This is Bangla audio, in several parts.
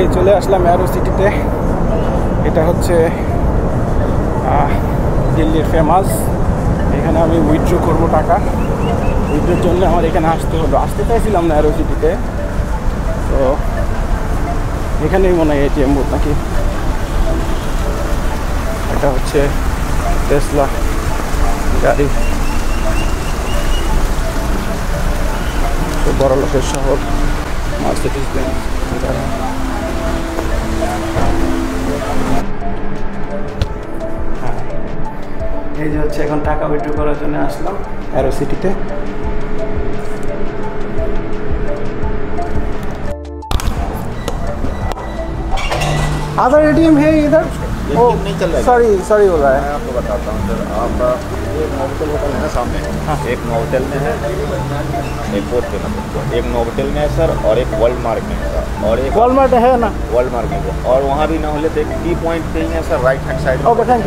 এই চলে আসলাম অ্যারো সিটিতে। এটা হচ্ছে দিল্লির ফেমাস। এখানে আমি উইথড্র করবো টাকা। উইথড্রোর জন্য আমার এখানে আসতে হলো। আসতে চাইছিলাম না অ্যারো সিটিতে, তো এখানেই মনে হয় এটিএম বুথ নাকি। এটা হচ্ছে টেসলা গাড়ি। খুব বড় লোকের শহর, মার্সিডিজ বেঞ্জ। এই যে হচ্ছে এখন টাকা উইথড্র করার জন্য আসলাম অ্যারো সিটিতে। अदर एटीएम है इधर? नहीं चल रहा है। सॉरी बोल रहा है। मैं आपको बताता हूँ सर, आपका एक नोवोटेल होटल है ना सामने। हाँ। एक नोवोटेल में है, एक बोर्ड पे नंबर, एक नोवोटेल में है सर, और एक वर्ल्ड मार्क में है सर, और एक वॉलमार्ट है ना? वर्ल्ड मार्क में है। और वहाँ भी ना होले तो एक टी पॉइंट पे ही है sir, right hand side. Okay, thank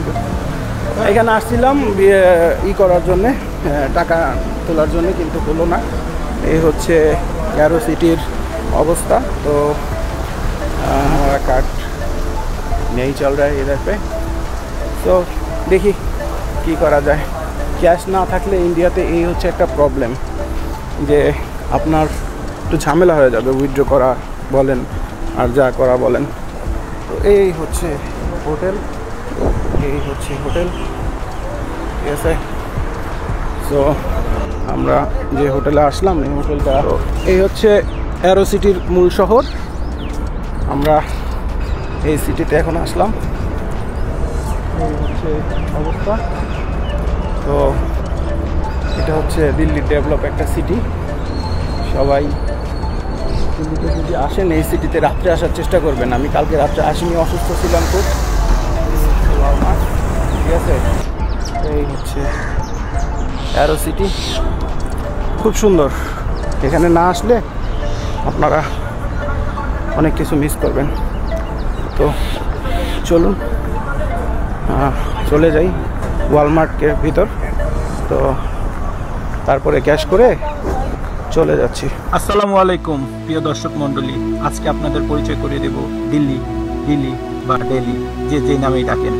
you. এখানে আসছিলাম করার জন্যে, টাকা তোলার জন্য, কিন্তু হলো না। এই হচ্ছে অ্যারো সিটির অবস্থা। তো हमारा कार्ड नहीं चल रहा है इधर पे, तो देखी কি করা যায়। ক্যাশ না থাকলে ইন্ডিয়াতে এই হচ্ছে একটা প্রবলেম, যে আপনার একটু ঝামেলা হয়ে যাবে উইথড্র করা বলেন আর যা করা বলেন। তো এই হচ্ছে হোটেল, ঠিক আছে। সো আমরা যে হোটেলে আসলাম, এই হোটেলটা, এই হচ্ছে অ্যারো সিটির মূল শহর। আমরা এই সিটিতে এখন আসলাম। এই হচ্ছে অবস্থা। তো এটা হচ্ছে দিল্লির ডেভেলপ একটা সিটি। সবাই দিল্লিতে যদি আসেন এই সিটিতে রাত্রে আসার চেষ্টা করবেন। আমি কালকে রাত্রে আসিনি, অসুস্থ ছিলাম খুব। ঠিক আছে, এই হচ্ছে অ্যারো সিটি, খুব সুন্দর। এখানে না আসলে আপনারা অনেক কিছু মিস করবেন। তো চলুন চলে যাই ওয়ালমার্টের ভিতর। তো তারপরে ক্যাশ করে চলে যাচ্ছি। আসসালামু আলাইকুম প্রিয় দর্শক মণ্ডলী, আজকে আপনাদের পরিচয় করিয়ে দেব দিল্লি বা দিল্লি, যে নামেই ডাকেন।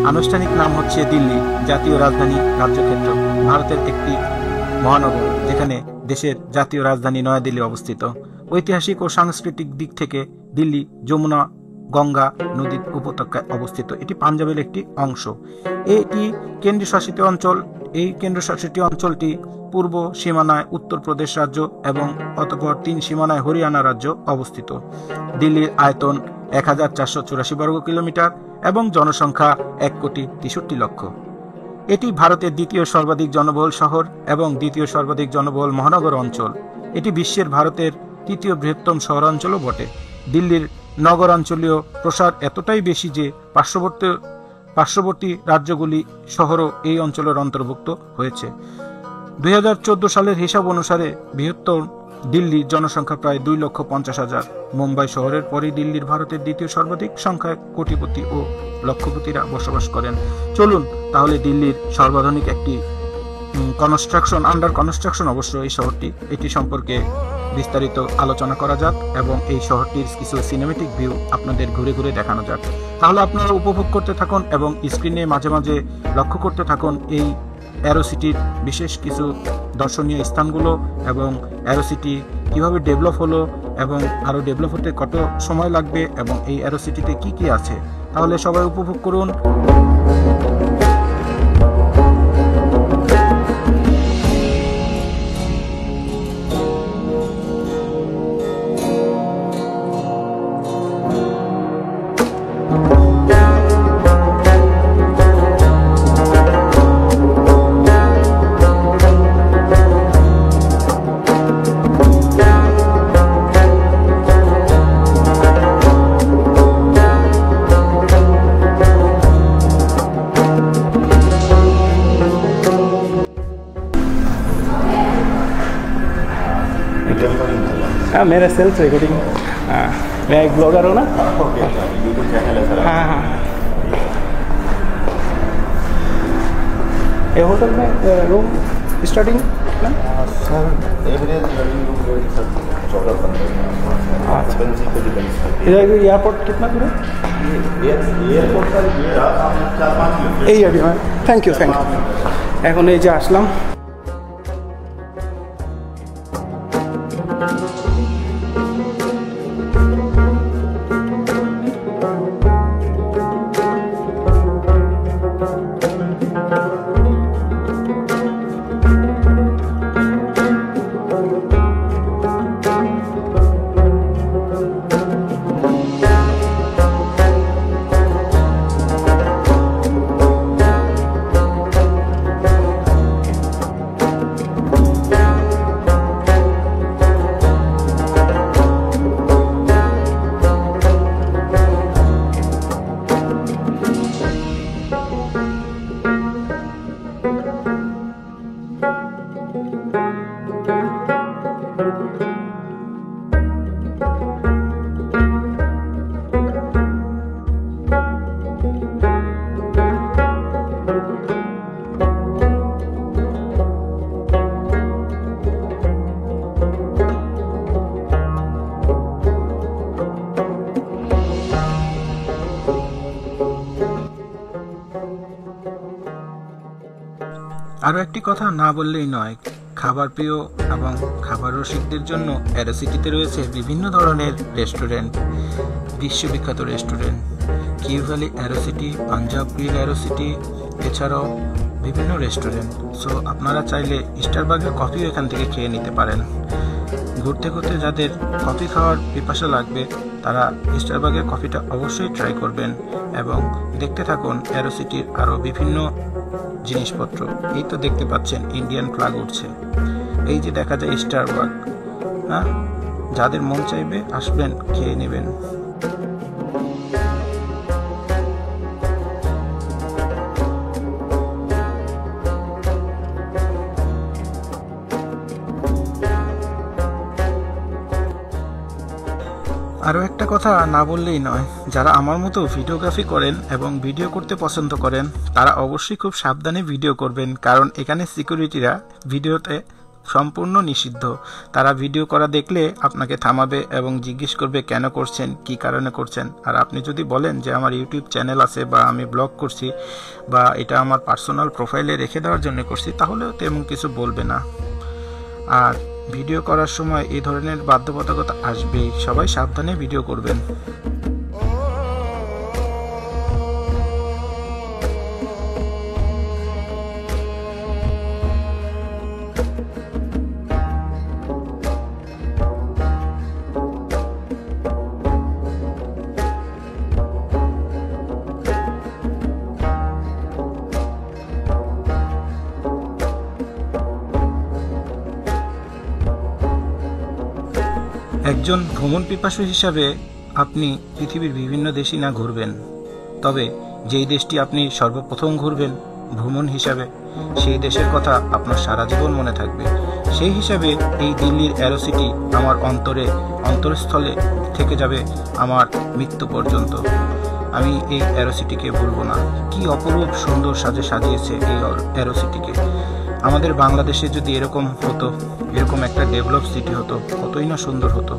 আনুষ্ঠানিক নাম হচ্ছে দিল্লি, জাতীয় রাজধানী রাজ্যক্ষেত্র, ভারতের একটি মহানগর, যেখানে দেশের জাতীয় রাজধানী নয়াদিল্লি অবস্থিত। ঐতিহাসিক ও সাংস্কৃতিক দিক থেকে দিল্লি যমুনা গঙ্গা নদীর উপত্যকায় অবস্থিত। এটি পাঞ্জাবের একটি অংশ। এটি কেন্দ্রশাসিত অঞ্চল। এই কেন্দ্রশাসিত অঞ্চলটি পূর্ব সীমানায় উত্তরপ্রদেশ রাজ্য এবং অতঃপর 3 সীমানায় হরিয়ানা রাজ্য অবস্থিত। দিল্লির আয়তন 1484 বর্গ কিলোমিটার এবং জনসংখ্যা 1,63,00,000। এটি ভারতের দ্বিতীয় সর্বাধিক জনবহুল শহর এবং দ্বিতীয় সর্বাধিক জনবহুল মহানগর অঞ্চল। এটি বিশ্বের ভারতের তৃতীয় বৃহত্তম শহরাঞ্চলও বটে। দিল্লির নগরাঞ্চলীয় প্রসার এতটাই বেশি যে পার্শ্ববর্তী রাজ্যগুলি শহরও এই অঞ্চলের অন্তর্ভুক্ত হয়েছে। 2014 সালের হিসাব অনুসারে বৃহত্তর দিল্লির জনসংখ্যা প্রায় 2,50,000। মুম্বাই শহরের পরেই দিল্লির ভারতের দ্বিতীয় সর্বাধিক সংখ্যায় কোটিপতি ও লক্ষপতিরা বসবাস করেন। চলুন তাহলে দিল্লির সর্বাধুনিক একটি আন্ডার কনস্ট্রাকশন অবশ্য এই শহরটি, এটি সম্পর্কে বিস্তারিত আলোচনা করা যাক এবং এই শহরটির কিছু সিনেমেটিক ভিউ আপনাদের ঘুরে ঘুরে দেখানো যাক। তাহলে আপনারা উপভোগ করতে থাকুন এবং স্ক্রিনে মাঝে মাঝে লক্ষ্য করতে থাকুন এই অ্যারো সিটির বিশেষ কিছু দর্শনীয় স্থানগুলো এবং অ্যারো সিটি কীভাবে ডেভেলপ হলো এবং আরও ডেভেলপ হতে কত সময় লাগবে এবং এই অ্যারো সিটিতে কী কী আছে। তাহলে সবাই উপভোগ করুন। हाँ, मेरा सेल्फ रिकॉर्डिंग। हाँ, मैं एक ब्लॉगर हूँ ना। यूट्यूब चैनल है सर। हाँ। ये होटल में रूम स्टार्टिंग ना सर एवरेज रूम सर 14-15 अच्छा। डिपेंस पे डिपेंस करती है। एयरपोर्ट कितना दूर है? एयरपोर्ट का ये रहा 4-5 किलोमीटर। এই আর থ্যাংক ইউ এখন এই যে আসলাম। আরও একটি কথা না বললেই নয়, খাবার প্রিয় এবং খাবার রসিকদের জন্য অ্যারোসিটিতে রয়েছে বিভিন্ন ধরনের রেস্টুরেন্ট, বিশ্ববিখ্যাত রেস্টুরেন্ট, কিউ ভ্যালি অ্যারোসিটি, পাঞ্জাব গ্রিল অ্যারোসিটি, এছাড়াও বিভিন্ন রেস্টুরেন্ট। সো আপনারা চাইলে স্টারবার্গের কফিও এখান থেকে খেয়ে নিতে পারেন। ঘুরতে ঘুরতে যাদের কফি খাওয়ার পিপাসা লাগবে তারা স্টারবার্গের কফিটা অবশ্যই ট্রাই করবেন এবং দেখতে থাকুন অ্যারোসিটির আরও বিভিন্ন জিনিসপত্র। এই তো দেখতে পাচ্ছেন ইন্ডিয়ান ফ্ল্যাগ উঠছে, এই যে দেখা যায় স্টারবার্গ। হ্যাঁ, যাদের মন চাইবে আসবেন, খেয়ে নেবেন। আরও একটা কথা না বললেই নয়, যারা আমার মতো ভিডিওগ্রাফি করেন এবং ভিডিও করতে পছন্দ করেন তারা অবশ্যই খুব সাবধানে ভিডিও করবেন, কারণ এখানে সিকিউরিটিরা ভিডিওতে সম্পূর্ণ নিষিদ্ধ। তারা ভিডিও করা দেখলে আপনাকে থামাবে এবং জিজ্ঞেস করবে কেন করছেন, কি কারণে করছেন। আর আপনি যদি বলেন যে আমার ইউটিউব চ্যানেল আছে বা আমি ব্লগ করছি বা এটা আমার পার্সোনাল প্রোফাইলে রেখে দেওয়ার জন্য করছি, তাহলেও তেমন কিছু বলবে না। আর ভিডিও করার সময় এই ধরনের বাধ্যবাধকতা আসবেই, সবাই সাবধানে ভিডিও করবেন। একজন ভ্রমণ পিপাসু হিসাবে আপনি পৃথিবীর বিভিন্ন দেশই না ঘুরবেন, তবে যেই দেশটি আপনি সর্বপ্রথম ঘুরবেন ভ্রমণ হিসাবে, সেই দেশের কথা আপনার সারা জীবন মনে থাকবে। সেই হিসাবে এই দিল্লির অ্যারোসিটি আমার অন্তরস্থলে থেকে যাবে আমার মৃত্যু পর্যন্ত। আমি এই অ্যারোসিটিকে ভুলবো না। কি অপরূপ সুন্দর সাজে সাজিয়েছে এই অ্যারোসিটিকে। আমাদের বাংলাদেশে যদি এরকম হতো, এরকম একটা ডেভেলপ সিটি হতো, কতই না সুন্দর হতো।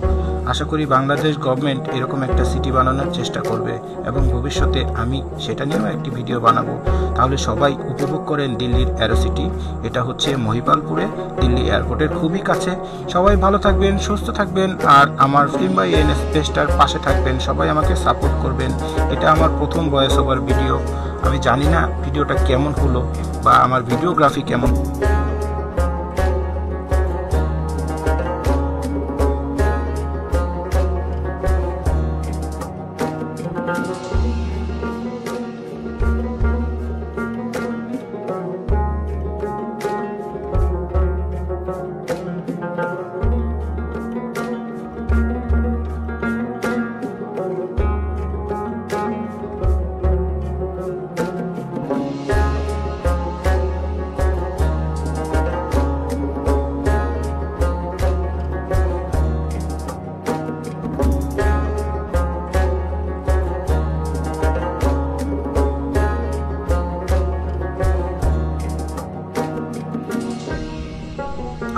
আশা করি বাংলাদেশ গভর্নমেন্ট এরকম একটা সিটি বানানোর চেষ্টা করবে এবং ভবিষ্যতে আমি সেটা নিয়েও একটি ভিডিও বানাবো। তাহলে সবাই উপভোগ করেন দিল্লির অ্যারোসিটি। এটা হচ্ছে মহিপালপুরে, দিল্লি এয়ারপোর্টের খুবই কাছে। সবাই ভালো থাকবেন, সুস্থ থাকবেন, আর আমার ফিল্ম বাই এনএস পেজটার পাশে থাকবেন। সবাই আমাকে সাপোর্ট করবেন। এটা আমার প্রথম ভয়েস ওভার ভিডিও। আমি জানি না ভিডিওটা কেমন হলো বা আমার ভিডিওগ্রাফি কেমন।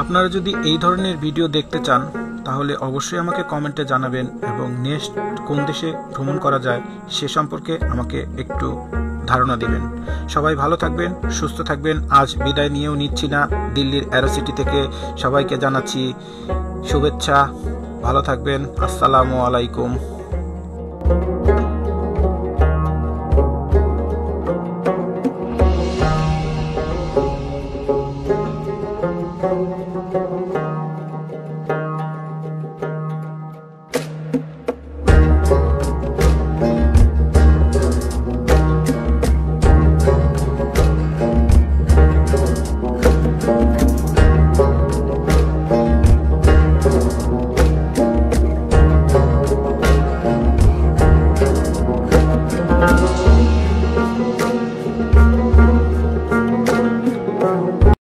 আপনারা যদি এই ধরনের ভিডিও দেখতে চান তাহলে অবশ্যই আমাকে কমেন্টে জানাবেন এবং নেক্সট কোন দেশে ভ্রমণ করা যায় সে সম্পর্কে আমাকে একটু ধারণা দিবেন। সবাই ভালো থাকবেন, সুস্থ থাকবেন। আজ বিদায় নিয়েও নিচ্ছি না দিল্লির অ্যারোসিটি থেকে। সবাইকে জানাচ্ছি শুভেচ্ছা। ভালো থাকবেন। আসসালামু আলাইকুম।